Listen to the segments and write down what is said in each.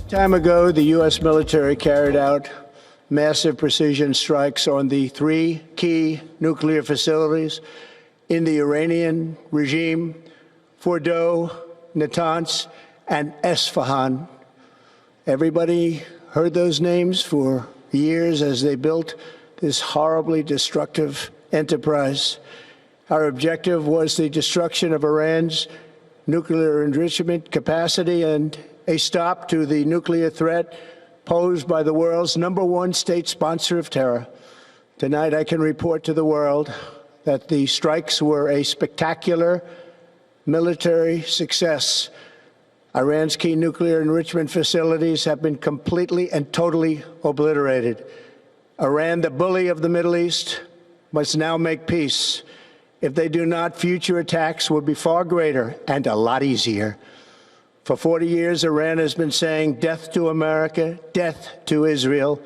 Time ago, the U.S. military carried out massive precision strikes on the three key nuclear facilities in the Iranian regime: Fordow, Natanz, and Esfahan. Everybody heard those names for years as they built this horribly destructive enterprise. Our objective was the destruction of Iran's nuclear enrichment capacity and a stop to the nuclear threat posed by the world's #1 state sponsor of terror. Tonight, I can report to the world that the strikes were a spectacular military success. Iran's key nuclear enrichment facilities have been completely and totally obliterated. Iran, the bully of the Middle East, must now make peace. If they do not, future attacks will be far greater and a lot easier. For 40 years, Iran has been saying death to America, death to Israel.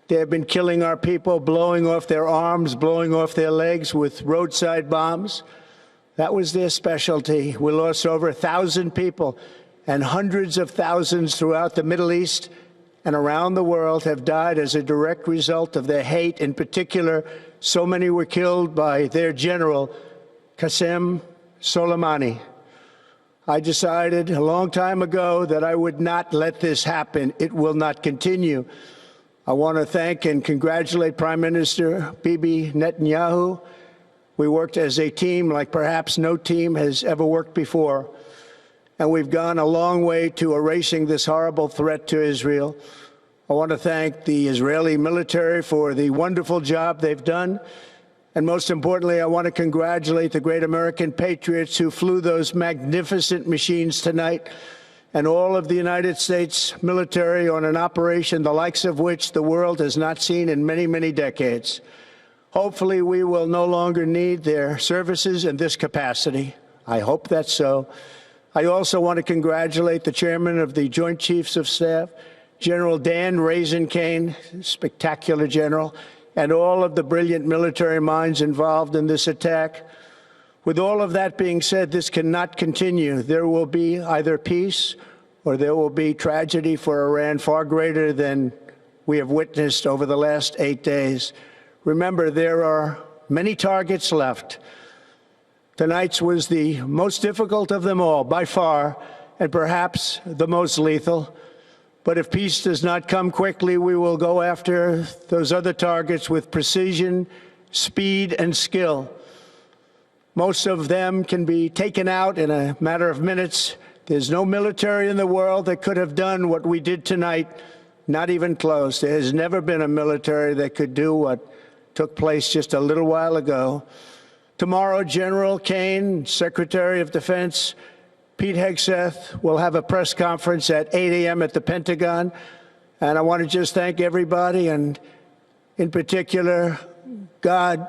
They have been killing our people, blowing off their arms, blowing off their legs with roadside bombs. That was their specialty. We lost over 1,000 people, and hundreds of thousands throughout the Middle East and around the world have died as a direct result of their hate. In particular, so many were killed by their general, Qasem Soleimani. I decided a long time ago that I would not let this happen. It will not continue. I want to thank and congratulate Prime Minister Bibi Netanyahu. We worked as a team like perhaps no team has ever worked before. And we've gone a long way to erasing this horrible threat to Israel. I want to thank the Israeli military for the wonderful job they've done. And most importantly, I want to congratulate the great American patriots who flew those magnificent machines tonight, and all of the United States military on an operation the likes of which the world has not seen in many, many decades. Hopefully, we will no longer need their services in this capacity. I hope that's so. I also want to congratulate the chairman of the Joint Chiefs of Staff, General Dan Raisin-Kane, spectacular general, and all of the brilliant military minds involved in this attack. With all of that being said, this cannot continue. There will be either peace or there will be tragedy for Iran far greater than we have witnessed over the last 8 days. Remember, there are many targets left. Tonight's was the most difficult of them all, by far, and perhaps the most lethal. But if peace does not come quickly, we will go after those other targets with precision, speed, and skill. Most of them can be taken out in a matter of minutes. There's no military in the world that could have done what we did tonight, not even close. There has never been a military that could do what took place just a little while ago. Tomorrow, General Kane, Secretary of Defense, Pete Hegseth will have a press conference at 8 a.m. at the Pentagon. And I want to just thank everybody, and in particular, God.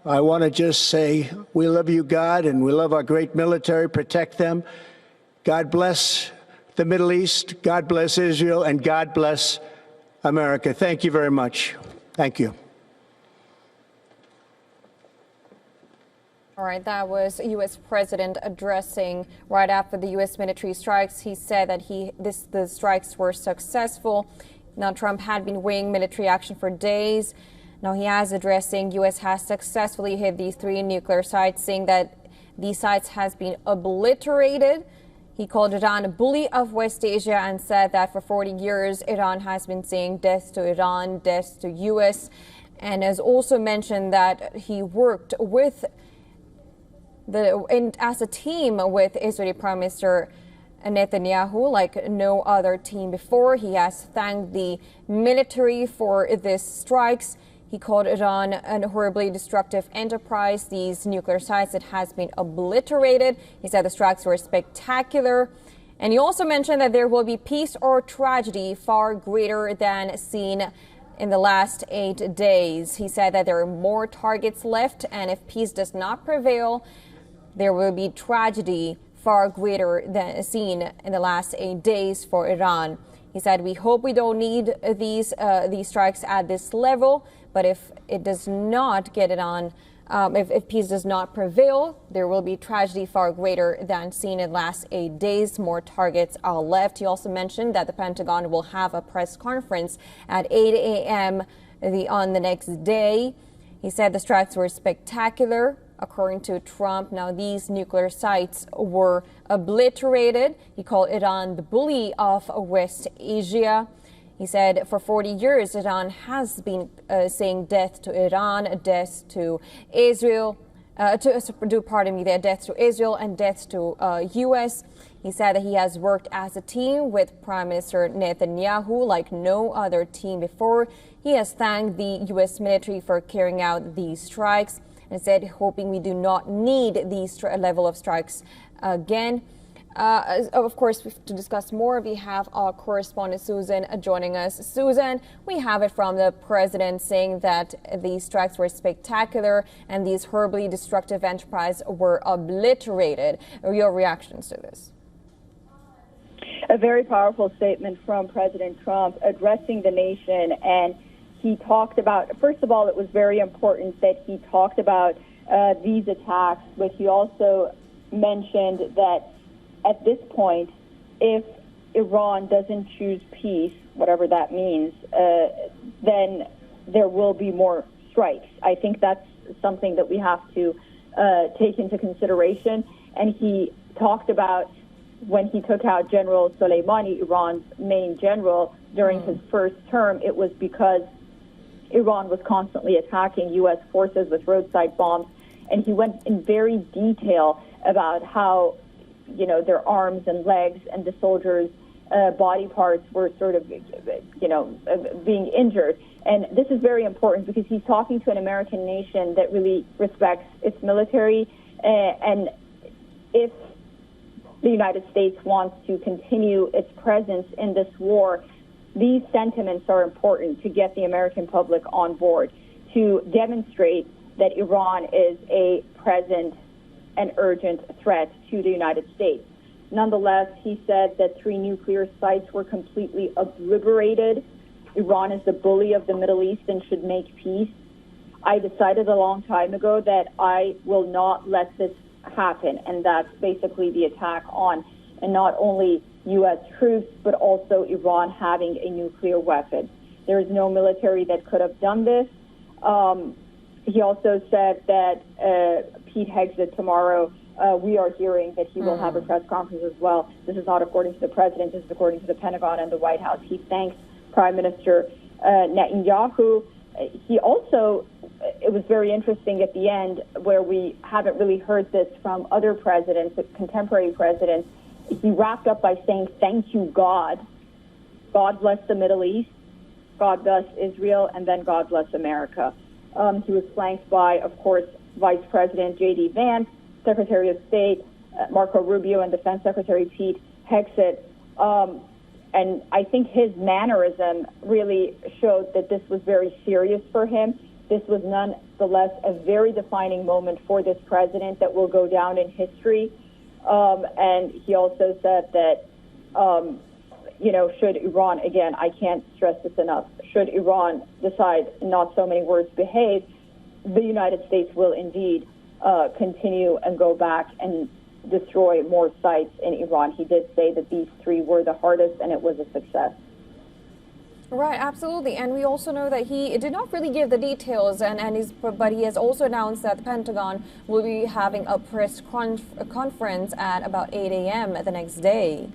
I want to just say we love you, God, and we love our great military. Protect them. God bless the Middle East. God bless Israel. And God bless America. Thank you very much. Thank you. All right, that was U.S. President addressing right after the U.S. military strikes. He said that the strikes were successful. Now, Trump had been weighing military action for days. Now he is addressing U.S. has successfully hit these 3 nuclear sites, saying that these sites has been obliterated. He called Iran a bully of West Asia and said that for 40 years, Iran has been saying death to Iran, death to U.S. And has also mentioned that he worked with as a team with Israeli Prime Minister Netanyahu like no other team before. He has thanked the military for these strikes. He called Iran a horribly destructive enterprise. These nuclear sites, it has been obliterated. He said the strikes were spectacular. And he also mentioned that there will be peace or tragedy far greater than seen in the last 8 days. He said that there are more targets left, and if peace does not prevail, there will be tragedy far greater than seen in the last 8 days for Iran. He said, we hope we don't need these strikes at this level, but if it does not get it on If peace does not prevail, there will be tragedy far greater than seen in the last 8 days. More targets are left. He also mentioned that the Pentagon will have a press conference at 8 a.m. on the next day. He said the strikes were spectacular, according to Trump. Now, these nuclear sites were obliterated. He called Iran the bully of West Asia. He said for 40 years, Iran has been saying death to Iran, death to Israel, death to Israel and death to U.S. He said that he has worked as a team with Prime Minister Netanyahu like no other team before. He has thanked the U.S. military for carrying out these strikes and said, hoping we do not need these level of strikes again. Of course, to discuss more, we have our correspondent Susan joining us. Susan, we have it from the president saying that these strikes were spectacular and these horribly destructive enterprises were obliterated. Your reactions to this? A very powerful statement from President Trump addressing the nation. And he talked about, first of all, it was very important that he talked about these attacks, but he also mentioned that at this point, if Iran doesn't choose peace, whatever that means, then there will be more strikes. I think that's something that we have to take into consideration. And he talked about when he took out General Soleimani, Iran's main general, during his first term, it was because Iran was constantly attacking U.S. forces with roadside bombs. And he went in very detail about how, you know, their arms and legs and the soldiers' body parts were sort of, being injured. And this is very important because he's talking to an American nation that really respects its military. And if the United States wants to continue its presence in this war, these sentiments are important to get the American public on board, to demonstrate that Iran is a present and urgent threat to the United States. Nonetheless, he said that 3 nuclear sites were completely obliterated. Iran is the bully of the Middle East and should make peace. I decided a long time ago that I will not let this happen, and that's basically the attack on, and not only U.S. troops, but also Iran having a nuclear weapon. There is no military that could have done this. He also said that Pete Hegseth tomorrow, we are hearing that he will have a press conference as well. This is not according to the president. This is according to the Pentagon and the White House. He thanks Prime Minister Netanyahu. He also, it was very interesting at the end, where we haven't really heard this from other presidents, contemporary presidents. He wrapped up by saying, thank you, God. God bless the Middle East. God bless Israel. And then God bless America. He was flanked by, of course, Vice President J.D. Vance, Secretary of State Marco Rubio, and Defense Secretary Pete Hegseth. And I think his mannerism really showed that this was very serious for him. This was nonetheless a very defining moment for this president that will go down in history. And he also said that, should Iran, again, I can't stress this enough, should Iran decide, not so many words, behave, the United States will indeed continue and go back and destroy more sites in Iran. He did say that these 3 were the hardest, and it was a success. Right, absolutely. And we also know that he did not really give the details, but he has also announced that the Pentagon will be having a press conference at about 8 a.m. the next day.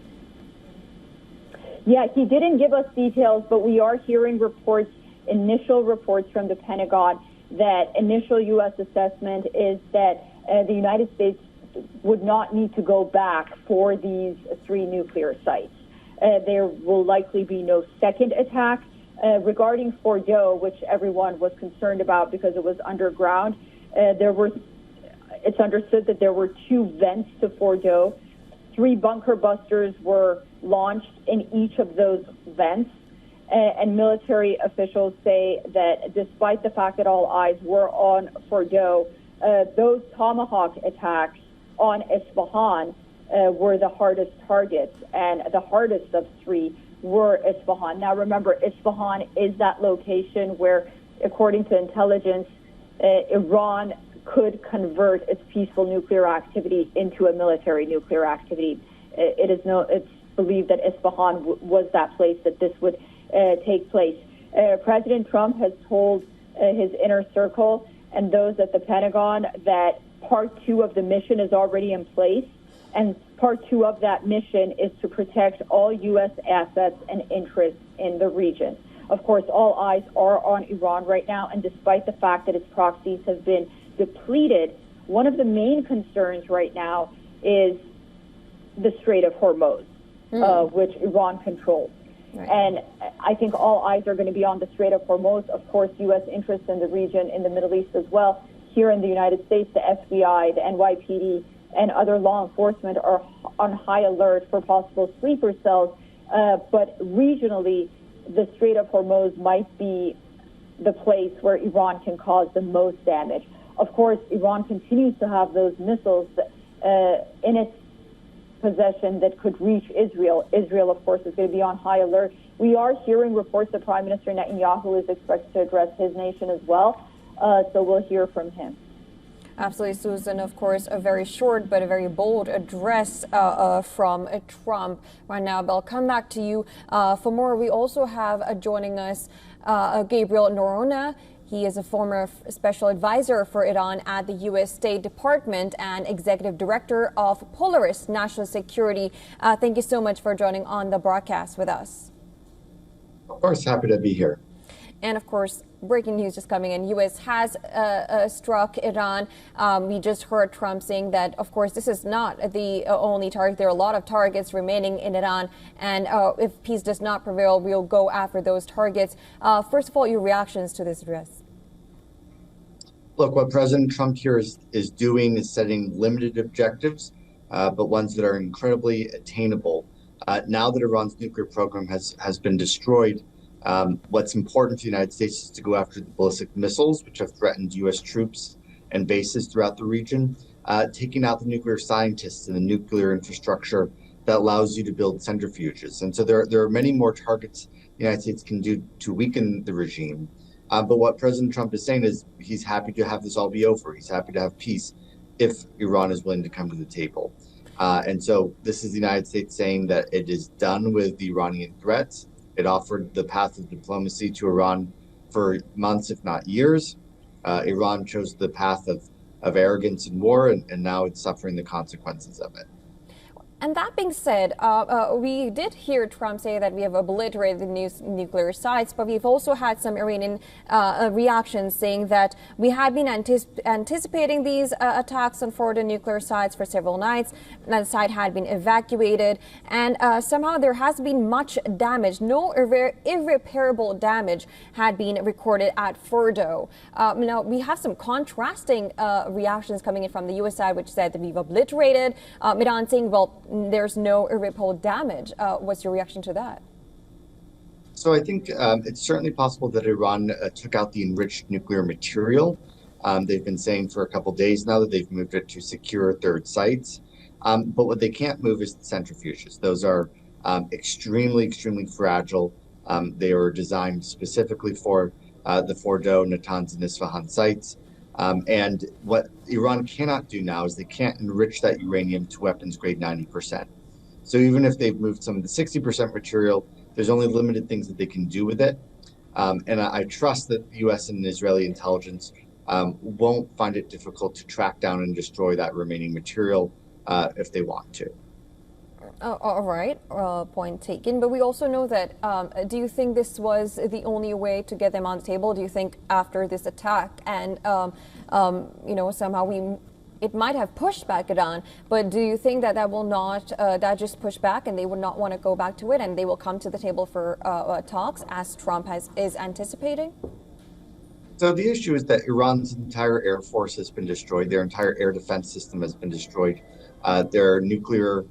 Yeah, he didn't give us details, but we are hearing initial reports from the Pentagon that initial U.S. assessment is that the United States would not need to go back for these 3 nuclear sites. There will likely be no second attack. Regarding Fordo, which everyone was concerned about because it was underground, it's understood that there were 2 vents to Fordo. 3 bunker busters were launched in each of those vents. And military officials say that despite the fact that all eyes were on Fordo, those Tomahawk attacks on Isfahan were the hardest targets, and the hardest of 3 were Isfahan. Now, remember, Isfahan is that location where, according to intelligence, Iran could convert its peaceful nuclear activity into a military nuclear activity. It's believed that Isfahan was that place that this would take place. President Trump has told his inner circle and those at the Pentagon that Part 2 of the mission is already in place, and Part 2 of that mission is to protect all U.S. assets and interests in the region. Of course, all eyes are on Iran right now, and despite the fact that its proxies have been depleted, one of the main concerns right now is the Strait of Hormuz, which Iran controls. Right. And I think all eyes are going to be on the Strait of Hormuz. Of course, U.S. interests in the region, in the Middle East as well. Here in the United States, the FBI, the NYPD, and other law enforcement are on high alert for possible sleeper cells. But regionally, the Strait of Hormuz might be the place where Iran can cause the most damage. Of course, Iran continues to have those missiles in its possession that could reach Israel. Israel, of course, is going to be on high alert. We are hearing reports that Prime Minister Netanyahu is expected to address his nation as well, so we'll hear from him. Absolutely, Susan. Of course, a very short but a very bold address from Trump right now. But I'll come back to you for more. We also have joining us Gabriel Noronha. He is a former special advisor for Iran at the U.S. State Department and executive director of Polaris National Security. Thank you so much for joining on the broadcast with us. Of course, happy to be here. And of course, breaking news just coming in. U.S. has struck Iran. We just heard Trump saying that, of course, this is not the only target. There are a lot of targets remaining in Iran. And if peace does not prevail, we'll go after those targets. First of all, your reactions to this address. Look, what President Trump here is doing is setting limited objectives, but ones that are incredibly attainable. Now that Iran's nuclear program has been destroyed, what's important to the United States is to go after the ballistic missiles, which have threatened U.S. troops and bases throughout the region, taking out the nuclear scientists and the nuclear infrastructure that allows you to build centrifuges. And so there are many more targets the United States can do to weaken the regime. But what President Trump is saying is he's happy to have this all be over. He's happy to have peace if Iran is willing to come to the table. And so this is the United States saying that it is done with the Iranian threats. It offered the path of diplomacy to Iran for months, if not years. Iran chose the path of arrogance and war, and now it's suffering the consequences of it. And that being said, we did hear Trump say that we have obliterated the nuclear sites, but we've also had some Iranian reactions saying that we had been anticipating these attacks on Fordo nuclear sites for several nights. The site had been evacuated, and somehow there has been much damage. No irreparable damage had been recorded at Fordo. Now, we have some contrasting reactions coming in from the U.S. side, which said that we've obliterated. Iran saying, well, there's no irreparable damage. What's your reaction to that? So I think it's certainly possible that Iran took out the enriched nuclear material. They've been saying for a couple of days now that they've moved it to secure third sites. But what they can't move is the centrifuges. Those are extremely, extremely fragile. They were designed specifically for the Fordo, Natanz, and Isfahan sites. And what Iran cannot do now is they can't enrich that uranium to weapons grade 90%. So even if they've moved some of the 60% material, there's only limited things that they can do with it. And I trust that the U.S. and Israeli intelligence won't find it difficult to track down and destroy that remaining material if they want to. All right, point taken. But we also know that, do you think this was the only way to get them on the table? Do you think after this attack and, somehow it might have pushed back Iran, but do you think that will not, that just push back and they would not want to go back to it and they will come to the table for talks as Trump is anticipating? So the issue is that Iran's entire air force has been destroyed. Their entire air defense system has been destroyed. Their nuclear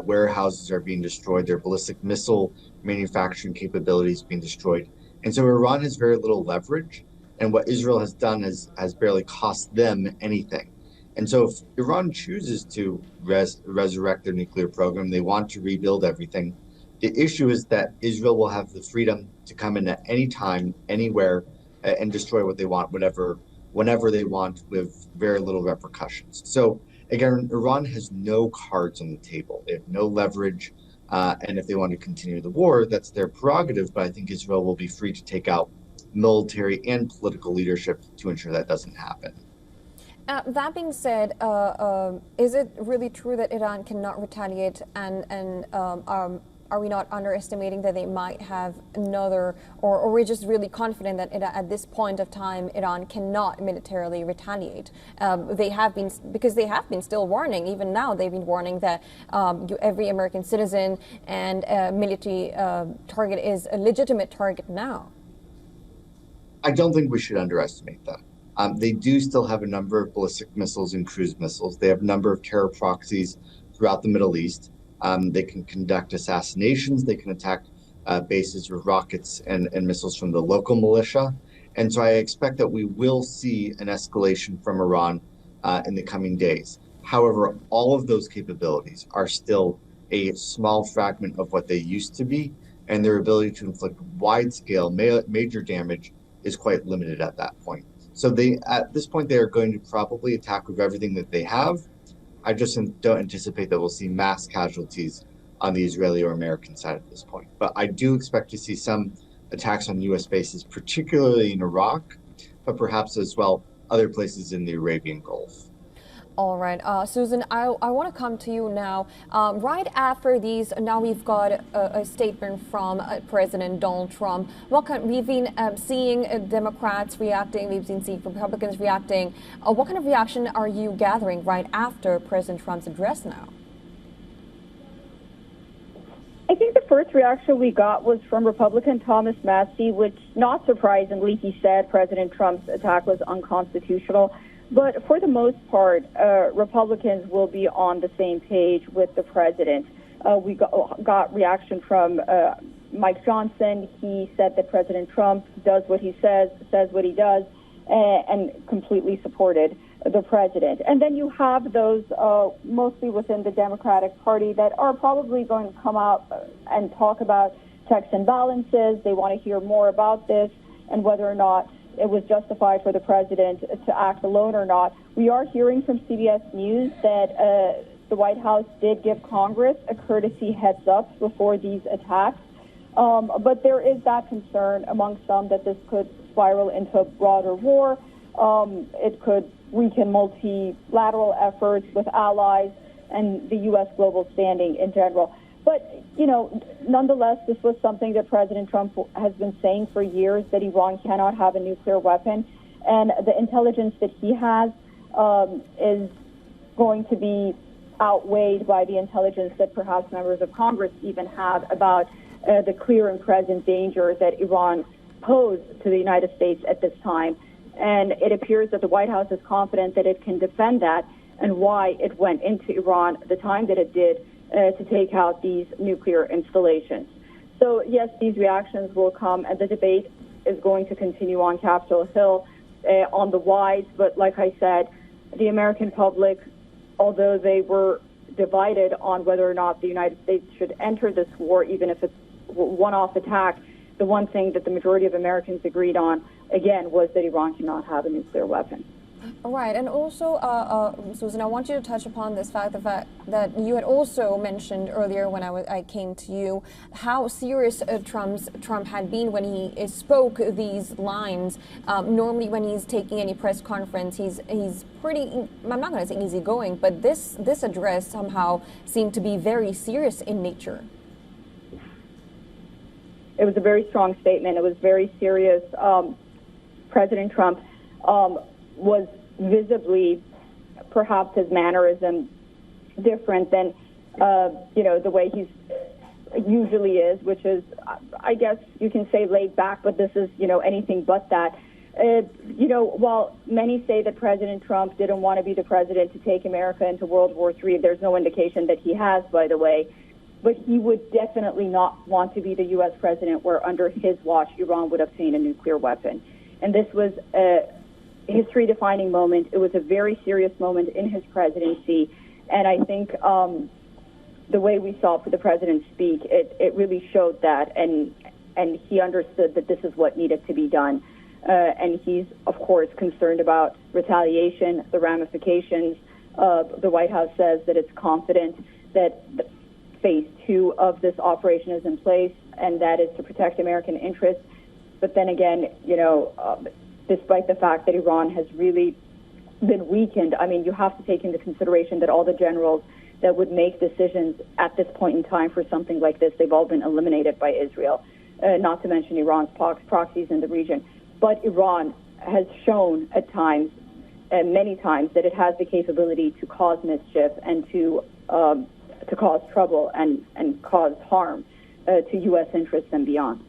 warehouses are being destroyed. Their ballistic missile manufacturing capabilities being destroyed. And so Iran has very little leverage. And what Israel has done has barely cost them anything. And so if Iran chooses to resurrect their nuclear program, they want to rebuild everything. The issue is that Israel will have the freedom to come in at any time, anywhere, and destroy what they want, whatever whenever they want with very little repercussions. So again, Iran has no cards on the table. They have no leverage. And if they want to continue the war, that's their prerogative. But I think Israel will be free to take out military and political leadership to ensure that doesn't happen. That being said, is it really true that Iran cannot retaliate, and are we not underestimating that they might have another, or we're just really confident that at this point of time Iran cannot militarily retaliate? They have been still warning. Even now they've been warning that every American citizen and military target is a legitimate target now. I don't think we should underestimate that. They do still have a number of ballistic missiles and cruise missiles. They have a number of terror proxies throughout the Middle East. They can conduct assassinations. They can attack bases with rockets and missiles from the local militia. And so I expect that we will see an escalation from Iran in the coming days. However, all of those capabilities are still a small fragment of what they used to be, and their ability to inflict wide-scale major damage is quite limited at that point. So at this point, they are going to probably attack with everything that they have. I just don't anticipate that we'll see mass casualties on the Israeli or American side at this point. But I do expect to see some attacks on U.S. bases, particularly in Iraq, but perhaps as well other places in the Arabian Gulf. All right, Susan, I want to come to you now. Right after these, now we've got a statement from President Donald Trump. We've been seeing Democrats reacting, we've been seeing Republicans reacting. What kind of reaction are you gathering right after President Trump's address now? I think the first reaction we got was from Republican Thomas Massie, which, not surprisingly, he said President Trump's attack was unconstitutional. But for the most part, Republicans will be on the same page with the president. We got reaction from Mike Johnson. He said that President Trump does what he says what he does, and completely supported the president. And then you have those mostly within the Democratic Party that are probably going to come out and talk about checks and balances. They want to hear more about this and whether or not it was justified for the president to act alone or not. We are hearing from CBS News that the White House did give Congress a courtesy heads up before these attacks. But there is that concern among some that this could spiral into a broader war. It could weaken multilateral efforts with allies and the U.S. global standing in general. But, nonetheless, this was something that President Trump has been saying for years, that Iran cannot have a nuclear weapon. And the intelligence that he has is going to be outweighed by the intelligence that perhaps members of Congress even have about the clear and present danger that Iran posed to the United States at this time. And it appears that the White House is confident that it can defend that and why it went into Iran the time that it did to take out these nuclear installations. So, yes, these reactions will come, and the debate is going to continue on Capitol Hill on the whys. But like I said, the American public, although they were divided on whether or not the United States should enter this war, even if it's one-off attack, the one thing that the majority of Americans agreed on, again, was that Iran cannot have a nuclear weapon. Right, and also, Susan, I want you to touch upon this fact, the fact that you had also mentioned earlier when I came to you, how serious Trump had been when he spoke these lines. Normally, when he's taking any press conference, he's pretty, I'm not going to say easygoing, but this address somehow seemed to be very serious in nature. It was a very strong statement. It was very serious. President Trump was visibly, perhaps his mannerism, different than, the way he's usually is, which is, I guess you can say laid back, but this is, anything but that. While many say that President Trump didn't want to be the president to take America into World War III, there's no indication that he has, by the way, but he would definitely not want to be the U.S. president where under his watch Iran would obtain a nuclear weapon. And this was a history-defining moment. It was a very serious moment in his presidency. And I think the way we saw the president speak, it really showed that. And he understood that this is what needed to be done. And he's, of course, concerned about retaliation, the ramifications. The White House says that it's confident that phase 2 of this operation is in place, and that is to protect American interests. But then again, despite the fact that Iran has really been weakened, I mean, you have to take into consideration that all the generals that would make decisions at this point in time for something like this, they've all been eliminated by Israel, not to mention Iran's proxies in the region. But Iran has shown at times, many times, that it has the capability to cause mischief and to cause trouble and cause harm to U.S. interests and beyond.